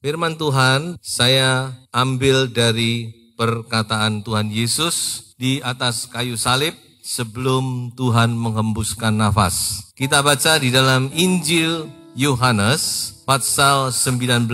Firman Tuhan saya ambil dari perkataan Tuhan Yesus di atas kayu salib sebelum Tuhan menghembuskan nafas. Kita baca di dalam Injil Yohanes pasal 19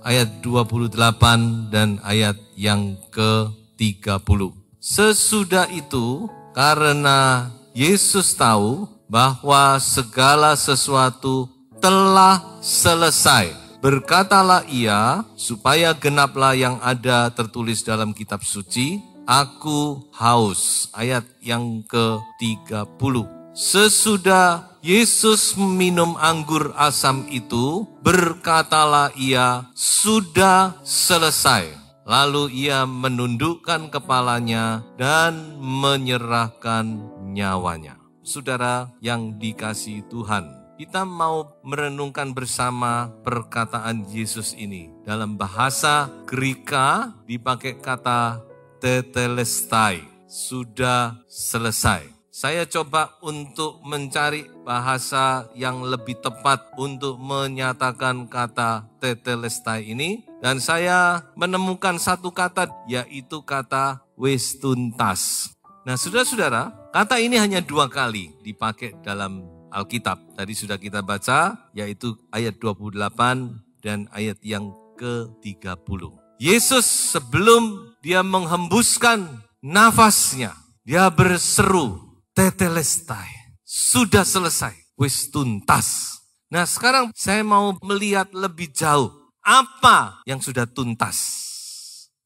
ayat 28 dan ayat yang ke-30. Sesudah itu, karena Yesus tahu bahwa segala sesuatu telah selesai, berkatalah ia, supaya genaplah yang ada tertulis dalam kitab suci, aku haus. Ayat yang ke-30. Sesudah Yesus minum anggur asam itu, berkatalah ia, sudah selesai. Lalu ia menundukkan kepalanya dan menyerahkan nyawanya. Saudara yang dikasihi Tuhan, kita mau merenungkan bersama perkataan Yesus ini. Dalam bahasa Greka dipakai kata tetelestai, sudah selesai. Saya coba untuk mencari bahasa yang lebih tepat untuk menyatakan kata tetelestai ini. Dan saya menemukan satu kata, yaitu kata wis tuntas. Nah saudara-saudara, kata ini hanya 2 kali dipakai dalam Alkitab. Tadi sudah kita baca, yaitu ayat 28 dan ayat yang ke-30. Yesus sebelum dia menghembuskan nafasnya, dia berseru, tetelestai, sudah selesai, wis tuntas. Nah sekarang saya mau melihat lebih jauh, apa yang sudah tuntas?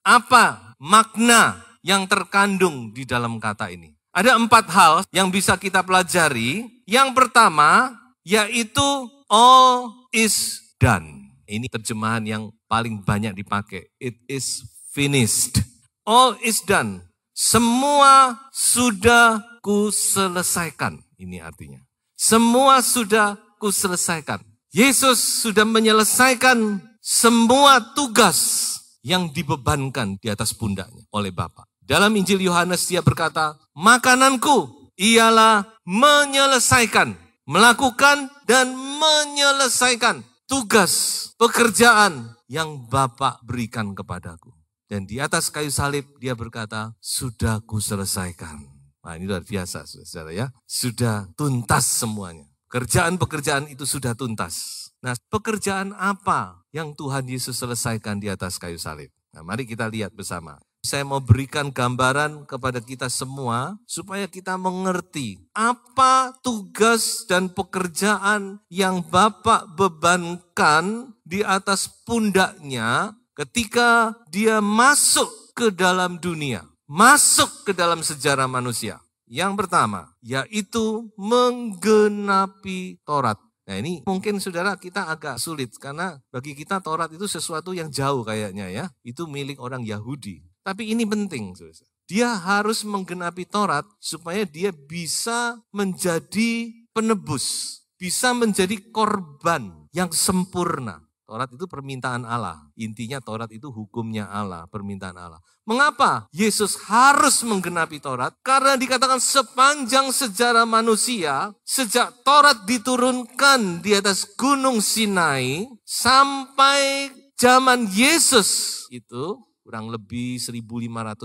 Apa makna yang terkandung di dalam kata ini? Ada 4 hal yang bisa kita pelajari. Yang pertama, yaitu all is done. Ini terjemahan yang paling banyak dipakai. It is finished. All is done. Semua sudah kuselesaikan. Ini artinya. Semua sudah kuselesaikan. Yesus sudah menyelesaikan semua tugas yang dibebankan di atas pundaknya oleh Bapa. Dalam Injil Yohanes dia berkata, makananku ialah menyelesaikan, melakukan dan menyelesaikan tugas, pekerjaan yang Bapa berikan kepadaku. Dan di atas kayu salib dia berkata, sudah kuselesaikan. Nah ini luar biasa saudara ya, sudah tuntas semuanya. Pekerjaan-pekerjaan itu sudah tuntas. Nah pekerjaan apa yang Tuhan Yesus selesaikan di atas kayu salib? Nah mari kita lihat bersama. Saya mau berikan gambaran kepada kita semua supaya kita mengerti apa tugas dan pekerjaan yang Bapak bebankan di atas pundaknya ketika dia masuk ke dalam dunia, masuk ke dalam sejarah manusia. Yang pertama, yaitu menggenapi Taurat. Nah ini mungkin saudara kita agak sulit karena bagi kita Taurat itu sesuatu yang jauh kayaknya ya. Itu milik orang Yahudi. Tapi ini penting, saudara. Dia harus menggenapi Taurat supaya dia bisa menjadi penebus, bisa menjadi korban yang sempurna. Taurat itu permintaan Allah. Intinya Taurat itu hukumnya Allah, permintaan Allah. Mengapa Yesus harus menggenapi Taurat? Karena dikatakan sepanjang sejarah manusia, sejak Taurat diturunkan di atas Gunung Sinai sampai zaman Yesus itu, kurang lebih 1.500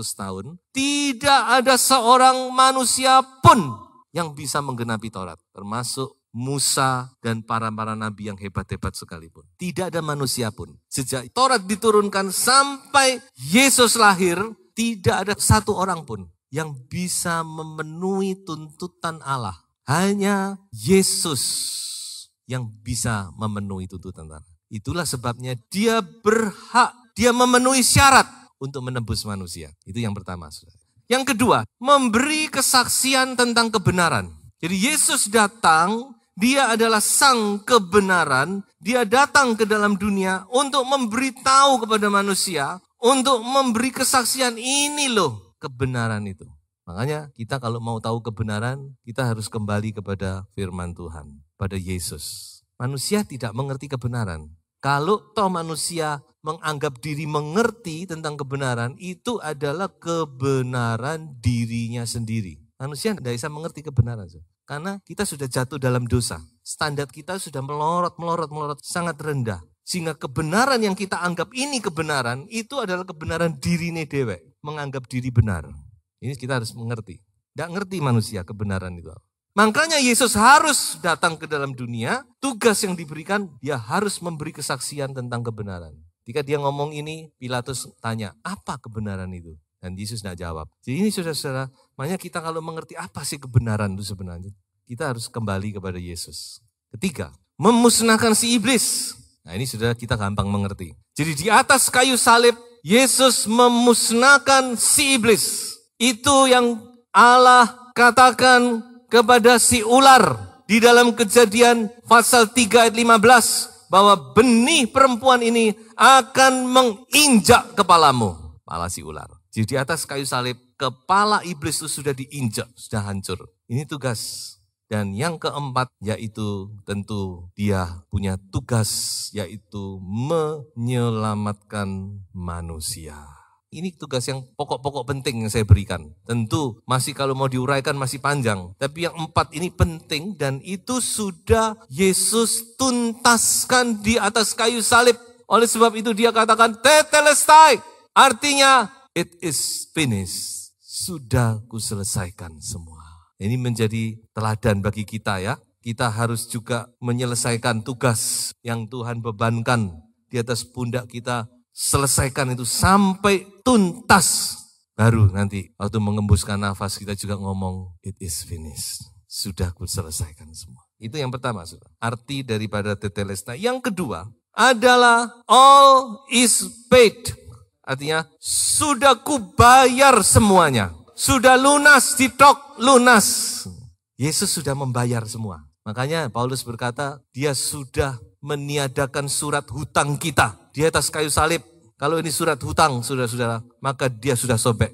tahun, tidak ada seorang manusia pun yang bisa menggenapi Taurat. Termasuk Musa dan para nabi yang hebat-hebat sekalipun. Tidak ada manusia pun. Sejak Taurat diturunkan sampai Yesus lahir, tidak ada satu orang pun yang bisa memenuhi tuntutan Allah. Hanya Yesus yang bisa memenuhi tuntutan Allah. Itulah sebabnya dia berhak, dia memenuhi syarat untuk menebus manusia. Itu yang pertama. Yang kedua, memberi kesaksian tentang kebenaran. Jadi Yesus datang, dia adalah sang kebenaran, dia datang ke dalam dunia untuk memberitahu kepada manusia, untuk memberi kesaksian, ini loh kebenaran itu. Makanya kita kalau mau tahu kebenaran, kita harus kembali kepada firman Tuhan, pada Yesus. Manusia tidak mengerti kebenaran. Kalau toh manusia menganggap diri mengerti tentang kebenaran, itu adalah kebenaran dirinya sendiri. Manusia tidak bisa mengerti kebenaran. Karena kita sudah jatuh dalam dosa. Standar kita sudah melorot, sangat rendah. Sehingga kebenaran yang kita anggap ini kebenaran, itu adalah kebenaran dirine dewek. Menganggap diri benar. Ini kita harus mengerti. Tidak ngerti manusia kebenaran itu. Makanya Yesus harus datang ke dalam dunia, tugas yang diberikan, dia harus memberi kesaksian tentang kebenaran. Ketika dia ngomong ini, Pilatus tanya, apa kebenaran itu? Dan Yesus tidak jawab. Jadi ini saudara-saudara, makanya kita kalau mengerti apa sih kebenaran itu sebenarnya, kita harus kembali kepada Yesus. Ketiga, memusnahkan si iblis. Nah ini saudara kita gampang mengerti. Jadi di atas kayu salib, Yesus memusnahkan si iblis. Itu yang Allah katakan kepada si ular di dalam Kejadian pasal 3 ayat 15. Bahwa benih perempuan ini akan menginjak kepalamu. Kepala si ular. Jadi di atas kayu salib, kepala iblis itu sudah diinjak, sudah hancur. Ini tugas. Dan yang keempat yaitu tentu dia punya tugas yaitu menyelamatkan manusia. Ini tugas yang pokok-pokok penting yang saya berikan. Tentu masih kalau mau diuraikan masih panjang. Tapi yang 4 ini penting dan itu sudah Yesus tuntaskan di atas kayu salib. Oleh sebab itu dia katakan tetelestai. Artinya it is finished. Sudah kuselesaikan semua. Ini menjadi teladan bagi kita ya. Kita harus juga menyelesaikan tugas yang Tuhan bebankan di atas pundak kita. Selesaikan itu sampai tuntas. Baru nanti waktu mengembuskan nafas kita juga ngomong it is finished. Sudah kuselesaikan semua. Itu yang pertama. Arti daripada tetelestai. Yang kedua adalah all is paid. Artinya sudah kubayar semuanya. Sudah lunas, ditok, lunas. Yesus sudah membayar semua. Makanya Paulus berkata, dia sudah meniadakan surat hutang kita di atas kayu salib. Kalau ini surat hutang, saudara-saudara, maka dia sudah sobek.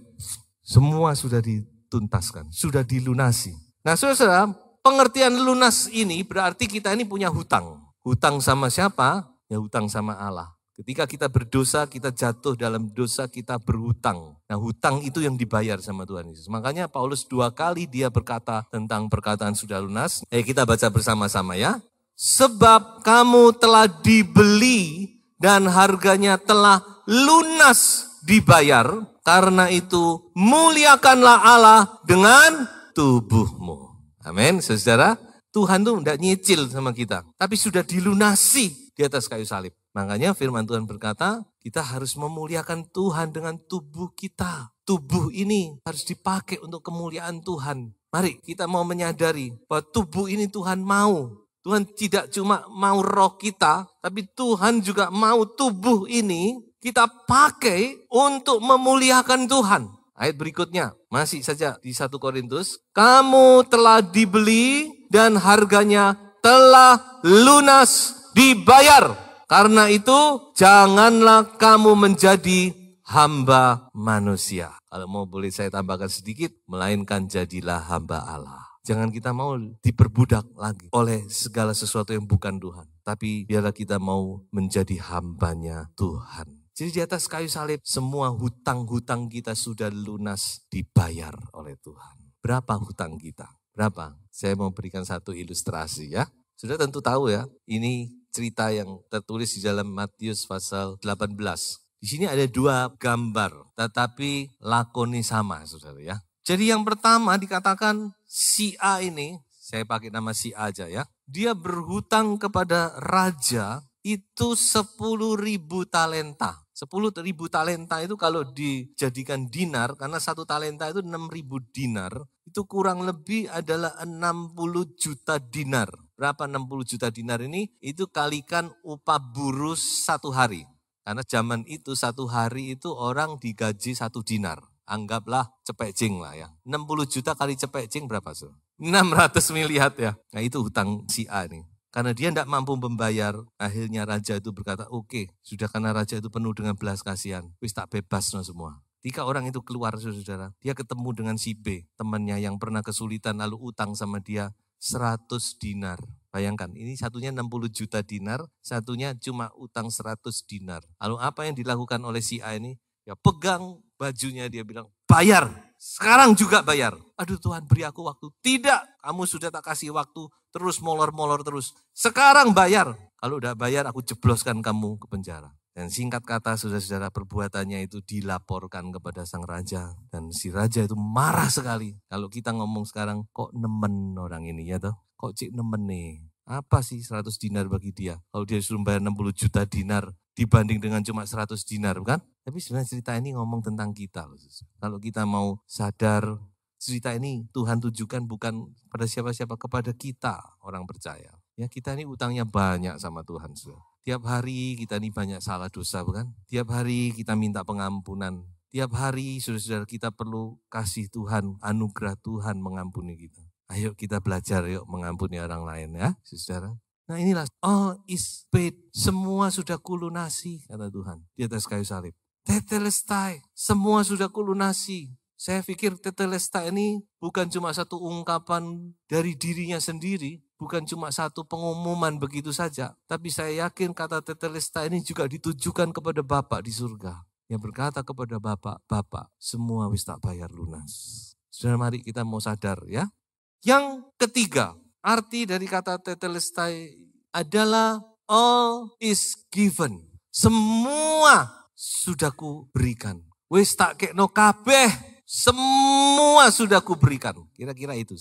Semua sudah dituntaskan, sudah dilunasi. Nah, saudara-saudara, pengertian lunas ini berarti kita ini punya hutang. Hutang sama siapa? Ya hutang sama Allah. Ketika kita berdosa, kita jatuh dalam dosa, kita berhutang. Nah hutang itu yang dibayar sama Tuhan Yesus. Makanya Paulus 2 kali dia berkata tentang perkataan sudah lunas. Kita baca bersama-sama ya. Sebab kamu telah dibeli dan harganya telah lunas dibayar. Karena itu muliakanlah Allah dengan tubuhmu. Amin, saudara. Tuhan tuh tidak nyicil sama kita. Tapi sudah dilunasi di atas kayu salib. Makanya firman Tuhan berkata, kita harus memuliakan Tuhan dengan tubuh kita. Tubuh ini harus dipakai untuk kemuliaan Tuhan. Mari kita mau menyadari bahwa tubuh ini Tuhan mau. Tuhan tidak cuma mau roh kita, tapi Tuhan juga mau tubuh ini kita pakai untuk memuliakan Tuhan. Ayat berikutnya, masih saja di 1 Korintus. Kamu telah dibeli dan harganya telah lunas dibayar. Karena itu janganlah kamu menjadi hamba manusia. Kalau mau boleh saya tambahkan sedikit, melainkan jadilah hamba Allah. Jangan kita mau diperbudak lagi oleh segala sesuatu yang bukan Tuhan. Tapi biarlah kita mau menjadi hambanya Tuhan. Jadi di atas kayu salib semua hutang-hutang kita sudah lunas dibayar oleh Tuhan. Berapa hutang kita? Berapa? Saya mau berikan satu ilustrasi ya. Sudah tentu tahu ya, ini cerita yang tertulis di dalam Matius pasal 18. Di sini ada 2 gambar, tetapi lakonnya sama, saudara ya. Jadi yang pertama dikatakan si A ini, saya pakai nama si A aja ya. Dia berhutang kepada raja itu 10.000 talenta. 10.000 talenta itu kalau dijadikan dinar, karena 1 talenta itu 6.000 dinar, itu kurang lebih adalah 60 juta dinar. Berapa 60 juta dinar ini? Itu kalikan upah buruh 1 hari. Karena zaman itu 1 hari itu orang digaji 1 dinar. Anggaplah cepek jing lah ya. 60 juta kali cepek jing berapa? 600 miliar ya. Nah itu hutang si A nih. Karena dia tidak mampu membayar, akhirnya raja itu berkata, oke, sudah karena raja itu penuh dengan belas kasihan, wis tak bebas no semua. Ketika orang itu keluar, saudara, dia ketemu dengan si B, temannya yang pernah kesulitan lalu utang sama dia 100 dinar. Bayangkan, ini satunya 60 juta dinar, satunya cuma utang 100 dinar. Lalu apa yang dilakukan oleh si A ini? Ya pegang bajunya, dia bilang, bayar, sekarang juga bayar. Aduh Tuhan beri aku waktu. Tidak, kamu sudah tak kasih waktu, terus molor-molor terus. Sekarang bayar. Kalau udah bayar aku jebloskan kamu ke penjara. Dan singkat kata saudara-saudara, perbuatannya itu dilaporkan kepada sang raja. Dan si raja itu marah sekali. Kalau kita ngomong sekarang, kok nemen orang ini ya toh? Kok cik nemen nih? Apa sih 100 dinar bagi dia? Kalau dia suruh bayar 60 juta dinar dibanding dengan cuma 100 dinar, bukan? Tapi sebenarnya cerita ini ngomong tentang kita. Kalau kita mau sadar, cerita ini Tuhan tujukan bukan pada siapa-siapa, kepada kita orang percaya. Ya, kita ini utangnya banyak sama Tuhan. Tiap hari kita ini banyak salah dosa, bukan? Tiap hari kita minta pengampunan. Tiap hari saudara-saudara kita perlu kasih Tuhan, anugerah Tuhan mengampuni kita. Ayo kita belajar yuk mengampuni orang lain ya, saudara. Nah inilah, all is paid. Semua sudah kulunasi, kata Tuhan di atas kayu salib. Tetelestai, semua sudah kulunasi. Saya pikir tetelestai ini bukan cuma satu ungkapan dari dirinya sendiri, bukan cuma satu pengumuman begitu saja. Tapi saya yakin kata tetelestai ini juga ditujukan kepada Bapa di surga. Yang berkata kepada Bapa, Bapa, semua wis tak bayar lunas. Saudara, mari kita mau sadar ya. Yang ketiga, arti dari kata tetelestai adalah all is given. Semua sudah kuberikan. Wis tak kekno kabeh. Semua sudah kuberikan. Kira-kira itu.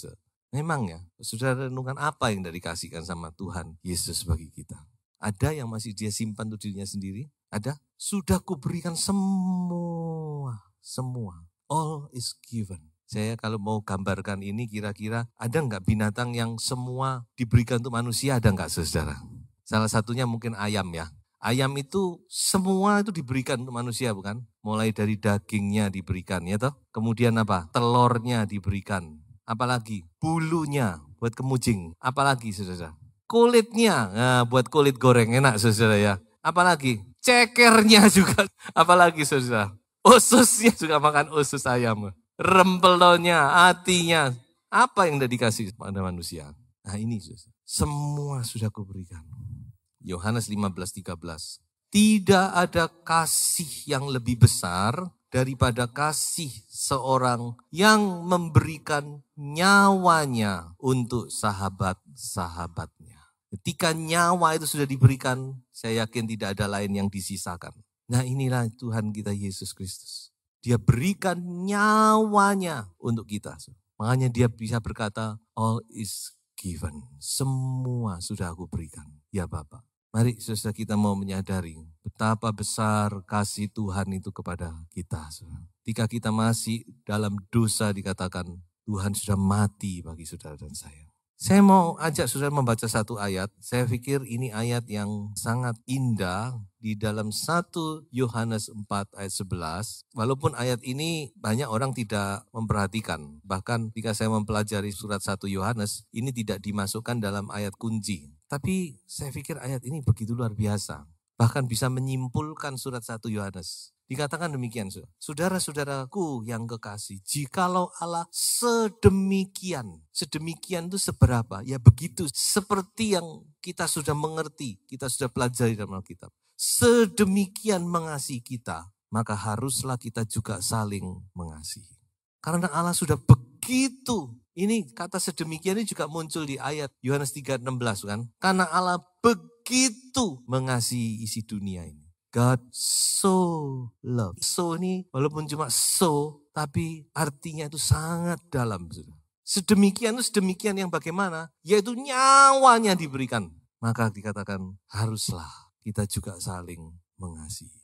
Memang ya, saudara renungkan apa yang dikasihkan sama Tuhan Yesus bagi kita. Ada yang masih dia simpan untuk dirinya sendiri? Ada? Sudah kuberikan semua. Semua. All is given. Saya kalau mau gambarkan ini kira-kira ada enggak binatang yang semua diberikan untuk manusia, ada enggak saudara? Salah satunya mungkin ayam ya. Ayam itu semua itu diberikan untuk manusia bukan? Mulai dari dagingnya diberikan ya toh. Kemudian apa? Telurnya diberikan. Apalagi? Bulunya buat kemucing. Apalagi saudara? Kulitnya, nah, buat kulit goreng enak saudara ya. Apalagi? Cekernya juga. Apalagi saudara? Ususnya juga makan usus ayam. Rempelonnya, hatinya. Apa yang sudah dikasih pada manusia? Nah ini saudara. Semua sudah kuberikan. Yohanes 15:13. Tidak ada kasih yang lebih besar daripada kasih seorang yang memberikan nyawanya untuk sahabat-sahabatnya. Ketika nyawa itu sudah diberikan, saya yakin tidak ada lain yang disisakan. Nah inilah Tuhan kita Yesus Kristus. Dia berikan nyawanya untuk kita. Makanya dia bisa berkata, all is given. Semua sudah aku berikan. Ya Bapa. Mari saudara kita mau menyadari betapa besar kasih Tuhan itu kepada kita. Ketika kita masih dalam dosa dikatakan Tuhan sudah mati bagi saudara dan saya. Saya mau ajak saudara membaca satu ayat. Saya pikir ini ayat yang sangat indah di dalam 1 Yohanes 4 ayat 11. Walaupun ayat ini banyak orang tidak memperhatikan. Bahkan ketika saya mempelajari surat 1 Yohanes, ini tidak dimasukkan dalam ayat kunci. Tapi saya pikir ayat ini begitu luar biasa. Bahkan bisa menyimpulkan surat 1 Yohanes. Dikatakan demikian, saudara-saudaraku yang kekasih, jikalau Allah sedemikian itu seberapa? Ya begitu, seperti yang kita sudah mengerti, kita sudah pelajari dalam Alkitab. Sedemikian mengasihi kita, maka haruslah kita juga saling mengasihi. Karena Allah sudah begitu. Ini kata sedemikian ini juga muncul di ayat Yohanes 3:16 kan. Karena Allah begitu mengasihi isi dunia ini. God so love. So ini walaupun cuma so, tapi artinya itu sangat dalam. Sedemikian itu sedemikian yang bagaimana? Yaitu nyawanya diberikan. Maka dikatakan haruslah kita juga saling mengasihi.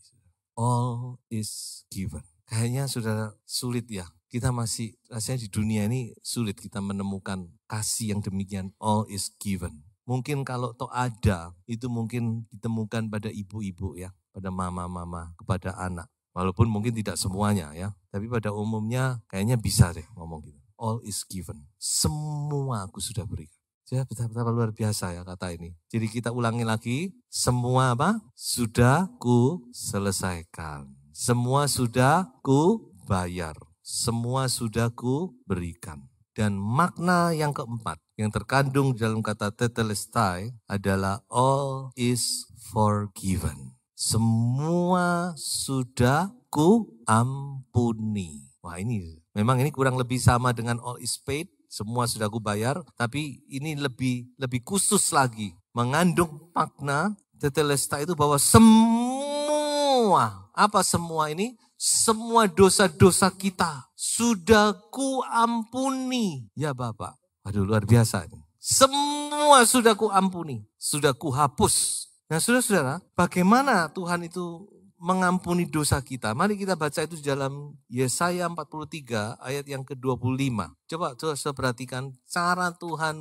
All is given. Kayaknya sudah sulit ya. Kita masih rasanya di dunia ini sulit kita menemukan kasih yang demikian. All is given. Mungkin kalau toh ada, itu mungkin ditemukan pada ibu-ibu ya. Pada mama-mama, kepada anak. Walaupun mungkin tidak semuanya ya. Tapi pada umumnya kayaknya bisa deh ngomong gitu. All is given. Semua aku sudah berikan. Jadi betapa luar biasa ya kata ini. Jadi kita ulangi lagi. Semua apa? Sudah ku selesaikan. Semua sudah ku bayar. Semua sudah ku berikan. Dan makna yang keempat yang terkandung dalam kata tetelestai adalah all is forgiven. Semua sudah ku ampuni. Wah ini Memang ini kurang lebih sama dengan all is paid, semua sudah aku bayar, tapi ini lebih khusus lagi. Mengandung makna tetelestai itu bahwa semua, apa semua ini? Semua dosa-dosa kita sudah ku ampuni. Ya Bapak, aduh luar biasa ini. Semua sudah ku ampuni, sudah ku hapus. Nah saudara-saudara, bagaimana Tuhan itu mengampuni dosa kita? Mari kita baca itu di dalam Yesaya 43 ayat yang ke-25. Coba saudara perhatikan cara Tuhan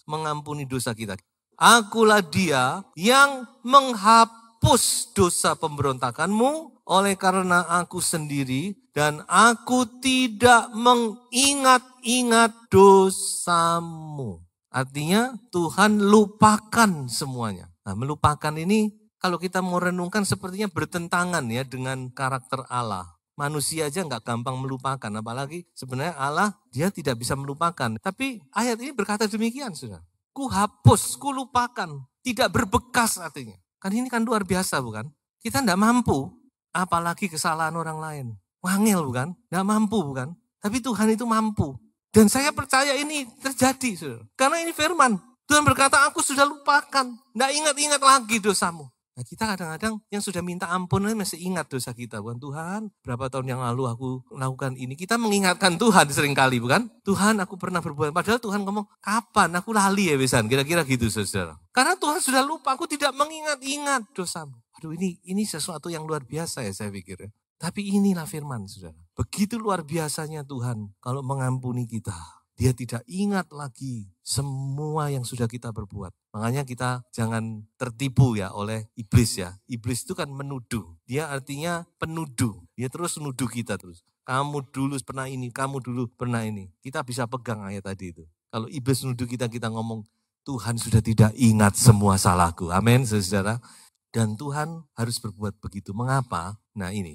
mengampuni dosa kita. Akulah Dia yang menghapus dosa pemberontakanmu oleh karena aku sendiri dan aku tidak mengingat-ingat dosamu. Artinya Tuhan lupakan semuanya. Nah, melupakan ini kalau kita mau renungkan sepertinya bertentangan ya dengan karakter Allah. Manusia aja nggak gampang melupakan, apalagi sebenarnya Allah dia tidak bisa melupakan. Tapi ayat ini berkata demikian, saudara. Ku hapus, ku lupakan, tidak berbekas artinya. Kan ini kan luar biasa bukan? Kita tidak mampu, apalagi kesalahan orang lain. Wangil bukan? Tidak mampu bukan? Tapi Tuhan itu mampu. Dan saya percaya ini terjadi, saudara. Karena ini firman. Tuhan berkata, aku sudah lupakan. Tidak ingat-ingat lagi dosamu. Nah kita kadang-kadang yang sudah minta ampun masih ingat dosa kita. Bukan Tuhan, berapa tahun yang lalu aku melakukan ini. Kita mengingatkan Tuhan seringkali bukan? Tuhan aku pernah berbuat. Padahal Tuhan ngomong, kapan? Aku lali ya besan. Kira-kira gitu saudara. Karena Tuhan sudah lupa, aku tidak mengingat-ingat dosamu. Aduh ini sesuatu yang luar biasa ya saya pikir ya. Tapi inilah firman saudara. Begitu luar biasanya Tuhan kalau mengampuni kita. Dia tidak ingat lagi semua yang sudah kita berbuat. Makanya kita jangan tertipu ya oleh iblis ya. Iblis itu kan menuduh. Dia artinya penuduh. Dia terus menuduh kita terus. Kamu dulu pernah ini, kamu dulu pernah ini. Kita bisa pegang ayat tadi itu. Kalau iblis menuduh kita ngomong, Tuhan sudah tidak ingat semua salahku. Amin saudara. Dan Tuhan harus berbuat begitu. Mengapa? Nah ini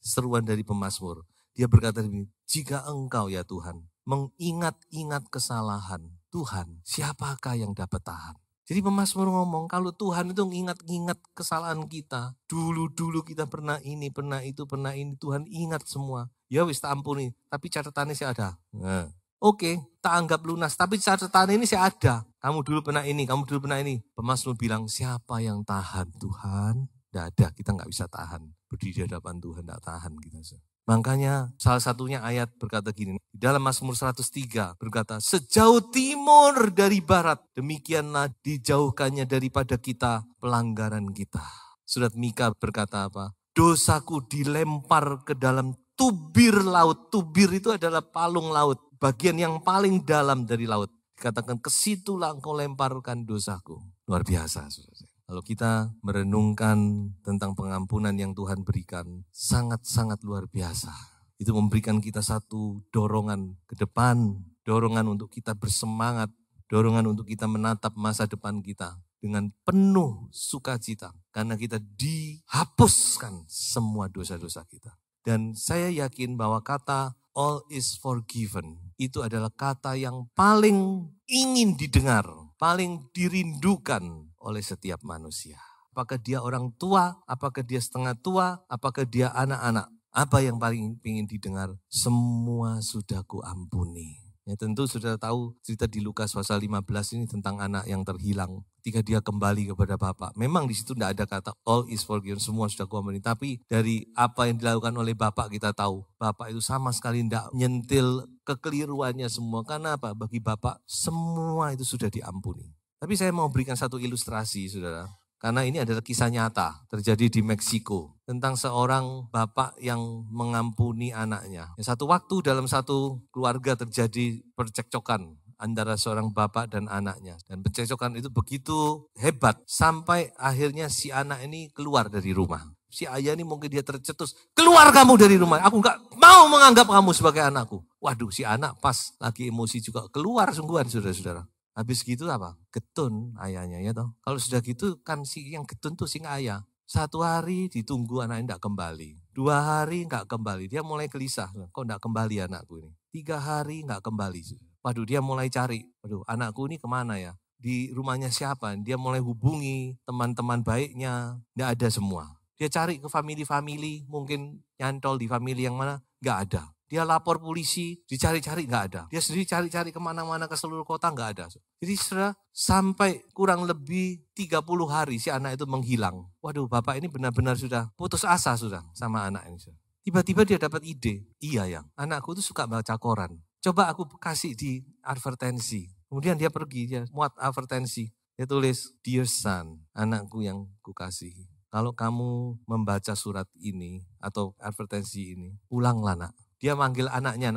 seruan dari pemazmur. Dia berkata begini, jika engkau ya Tuhan mengingat-ingat kesalahan Tuhan, siapakah yang dapat tahan? Jadi pemazmur ngomong, kalau Tuhan itu mengingat-ingat kesalahan kita, dulu-dulu kita pernah ini, pernah itu, pernah ini, Tuhan ingat semua. Ya wis tak ampuni, tapi catatannya sih ada. Nah, oke, tak anggap lunas, tapi catatan ini sih ada. Kamu dulu pernah ini, kamu dulu pernah ini. Pemazmur bilang, siapa yang tahan Tuhan? Tidak ada, kita nggak bisa tahan. Berdiri di hadapan Tuhan, tidak tahan kita. Makanya salah satunya ayat berkata gini, di dalam Mazmur 103 berkata, sejauh timur dari barat, demikianlah dijauhkannya daripada kita pelanggaran kita. Surat Mika berkata apa? Dosaku dilempar ke dalam tubir laut. Tubir itu adalah palung laut, bagian yang paling dalam dari laut. Dikatakan kesitulah engkau lemparkan dosaku. Luar biasa, saudara. Kalau kita merenungkan tentang pengampunan yang Tuhan berikan, sangat-sangat luar biasa. Itu memberikan kita satu dorongan ke depan, dorongan untuk kita bersemangat, dorongan untuk kita menatap masa depan kita dengan penuh sukacita. Karena kita dihapuskan semua dosa-dosa kita. Dan saya yakin bahwa kata all is forgiven itu adalah kata yang paling ingin didengar, paling dirindukan oleh setiap manusia. Apakah dia orang tua, apakah dia setengah tua, apakah dia anak-anak. Apa yang paling ingin didengar? Semua sudah kuampuni. Ya tentu sudah tahu cerita di Lukas pasal 15 ini tentang anak yang terhilang. Ketika dia kembali kepada Bapak. Memang di situ tidak ada kata all is forgiven, semua sudah kuampuni. Tapi dari apa yang dilakukan oleh Bapak kita tahu. Bapak itu sama sekali tidak nyentil kekeliruannya semua. Karena apa? Bagi Bapak semua itu sudah diampuni. Tapi saya mau berikan satu ilustrasi, saudara. Karena ini adalah kisah nyata, terjadi di Meksiko. Tentang seorang bapak yang mengampuni anaknya. Satu waktu dalam satu keluarga terjadi percekcokan antara seorang bapak dan anaknya. Dan percekcokan itu begitu hebat, sampai akhirnya si anak ini keluar dari rumah. Si ayah ini mungkin dia tercetus, keluar kamu dari rumah, aku gak mau menganggap kamu sebagai anakku. Waduh, si anak pas lagi emosi juga keluar sungguhan, saudara-saudara. Habis gitu apa? Getun ayahnya ya toh. Kalau sudah gitu kan si yang getun tuh sing ayah. 1 hari ditunggu anaknya enggak kembali. 2 hari enggak kembali. Dia mulai gelisah. Kok enggak kembali anakku ini? 3 hari enggak kembali. Waduh dia mulai cari. Waduh anakku ini kemana ya? Di rumahnya siapa? Dia mulai hubungi teman-teman baiknya. Enggak ada semua. Dia cari ke family-family. Mungkin nyantol di family yang mana? Enggak ada. Dia lapor polisi, dicari-cari nggak ada. Dia sendiri cari-cari kemana-mana ke seluruh kota nggak ada. Jadi saudara, sampai kurang lebih 30 hari si anak itu menghilang. Waduh, bapak ini benar-benar sudah putus asa sudah sama anak ini. Tiba-tiba dia dapat ide, iya yang anakku itu suka baca koran. Coba aku kasih di advertensi. Kemudian dia pergi, dia muat advertensi. Dia tulis, "Dear son, anakku yang kukasihi. Kalau kamu membaca surat ini atau advertensi ini, ulanglah nak." Dia manggil anaknya,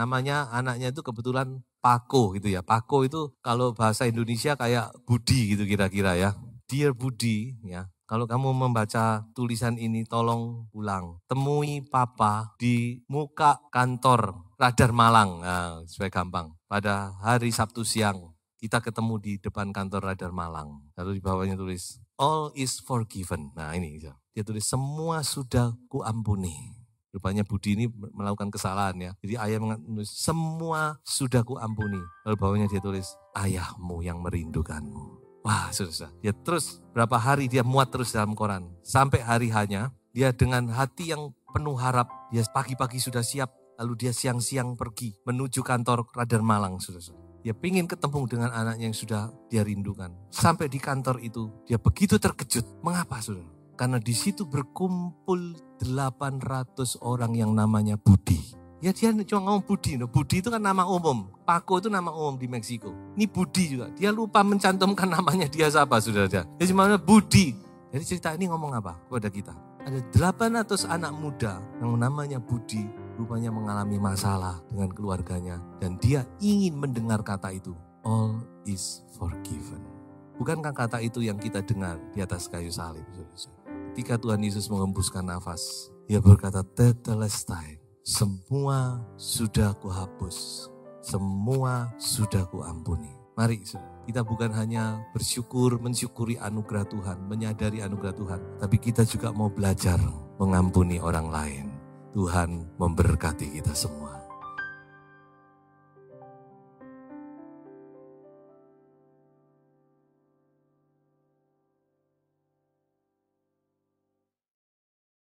anaknya itu kebetulan Pako gitu ya. Pako itu kalau bahasa Indonesia kayak Budi gitu kira-kira ya. Dear Budi ya, kalau kamu membaca tulisan ini tolong ulang. Temui papa di muka kantor Radar Malang, nah, supaya gampang. Pada hari Sabtu siang, kita ketemu di depan kantor Radar Malang. Lalu di bawahnya tulis, all is forgiven. Nah ini, dia tulis semua sudah kuampuni. Rupanya Budi ini melakukan kesalahan ya. Jadi ayah menulis, semua sudah kuampuni. Lalu bawahnya dia tulis, ayahmu yang merindukanmu. Wah saudara, dia terus berapa hari dia muat terus dalam koran. Sampai hari hanya, dia dengan hati yang penuh harap, dia pagi-pagi sudah siap. Lalu dia siang-siang pergi menuju kantor Radar Malang, saudara. Dia ingin ketemu dengan anaknya yang sudah dia rindukan. Sampai di kantor itu, dia begitu terkejut. Mengapa, saudara? Karena di situ berkumpul 800 orang yang namanya Budi. Ya dia cuma ngomong Budi. Budi itu kan nama umum. Pako itu nama umum di Meksiko. Ini Budi juga. Dia lupa mencantumkan namanya dia siapa, saudara. Dia cuma Budi. Jadi cerita ini ngomong apa kepada kita? Ada 800 anak muda yang namanya Budi. Rupanya mengalami masalah dengan keluarganya. Dan dia ingin mendengar kata itu. All is forgiven. Bukankah kata itu yang kita dengar di atas kayu salib? Ketika Tuhan Yesus mengembuskan nafas, dia berkata, tetelestai, semua sudah kuhapus, semua sudah kuampuni. Mari kita bukan hanya mensyukuri anugerah Tuhan, menyadari anugerah Tuhan, tapi kita juga mau belajar mengampuni orang lain. Tuhan memberkati kita semua.